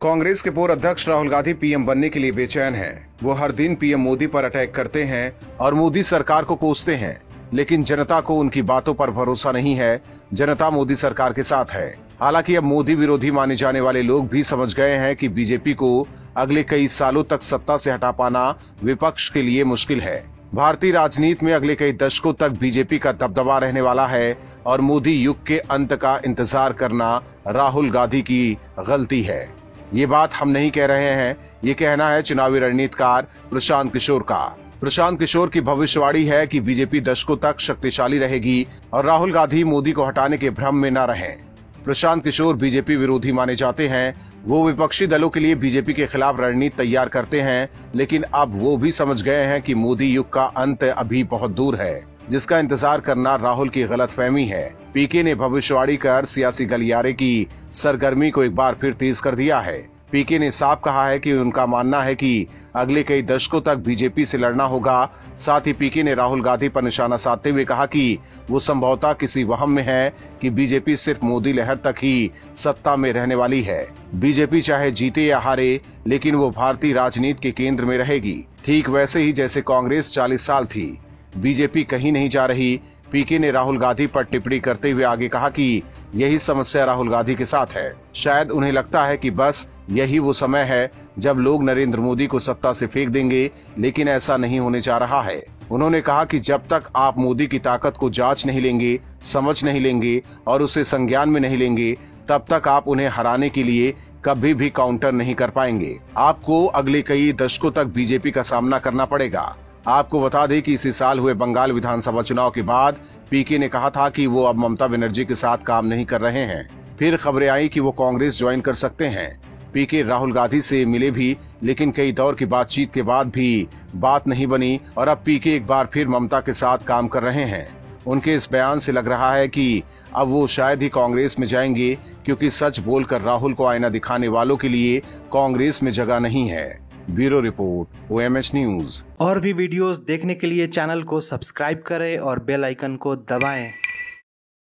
कांग्रेस के पूर्व अध्यक्ष राहुल गांधी पीएम बनने के लिए बेचैन हैं। वो हर दिन पीएम मोदी पर अटैक करते हैं और मोदी सरकार को कोसते हैं, लेकिन जनता को उनकी बातों पर भरोसा नहीं है। जनता मोदी सरकार के साथ है। हालांकि अब मोदी विरोधी माने जाने वाले लोग भी समझ गए हैं कि बीजेपी को अगले कई सालों तक सत्ता से हटा पाना विपक्ष के लिए मुश्किल है। भारतीय राजनीति में अगले कई दशकों तक बीजेपी का दबदबा रहने वाला है और मोदी युग के अंत का इंतजार करना राहुल गांधी की गलती है। ये बात हम नहीं कह रहे हैं, ये कहना है चुनावी रणनीतिकार प्रशांत किशोर का। प्रशांत किशोर की भविष्यवाणी है कि बीजेपी दशकों तक शक्तिशाली रहेगी और राहुल गांधी मोदी को हटाने के भ्रम में न रहें। प्रशांत किशोर बीजेपी विरोधी माने जाते हैं। वो विपक्षी दलों के लिए बीजेपी के खिलाफ रणनीति तैयार करते हैं, लेकिन अब वो भी समझ गए हैं कि मोदी युग का अंत अभी बहुत दूर है, जिसका इंतजार करना राहुल की गलतफहमी है। पीके ने भविष्यवाणी कर सियासी गलियारे की सरगर्मी को एक बार फिर तेज कर दिया है। पीके ने साफ कहा है कि उनका मानना है कि अगले कई दशकों तक बीजेपी से लड़ना होगा। साथ ही पीके ने राहुल गांधी पर निशाना साधते हुए कहा कि वो संभवतः किसी वहम में है कि बीजेपी सिर्फ मोदी लहर तक ही सत्ता में रहने वाली है। बीजेपी चाहे जीते या हारे, लेकिन वो भारतीय राजनीति के केंद्र में रहेगी, ठीक वैसे ही जैसे कांग्रेस 40 साल थी। बीजेपी कहीं नहीं जा रही। पीके ने राहुल गांधी पर टिप्पणी करते हुए आगे कहा कि यही समस्या राहुल गांधी के साथ है। शायद उन्हें लगता है कि बस यही वो समय है जब लोग नरेंद्र मोदी को सत्ता से फेंक देंगे, लेकिन ऐसा नहीं होने जा रहा है। उन्होंने कहा कि जब तक आप मोदी की ताकत को जांच नहीं लेंगे, समझ नहीं लेंगे और उसे संज्ञान में नहीं लेंगे, तब तक आप उन्हें हराने के लिए कभी भी काउंटर नहीं कर पाएंगे। आपको अगले कई दशकों तक बीजेपी का सामना करना पड़ेगा। आपको बता दें कि इसी साल हुए बंगाल विधानसभा चुनाव के बाद पीके ने कहा था कि वो अब ममता बनर्जी के साथ काम नहीं कर रहे हैं। फिर खबरें आई कि वो कांग्रेस ज्वाइन कर सकते हैं। पीके राहुल गांधी से मिले भी, लेकिन कई दौर की बातचीत के बाद भी बात नहीं बनी और अब पीके एक बार फिर ममता के साथ काम कर रहे हैं। उनके इस बयान से लग रहा है कि अब वो शायद ही कांग्रेस में जाएंगे, क्योंकि सच बोलकर राहुल को आईना दिखाने वालों के लिए कांग्रेस में जगह नहीं है। Bureau report, OMH news. और भी वीडियोस देखने के लिए चैनल को सब्सक्राइब करें और बेल आइकन को दबाएं।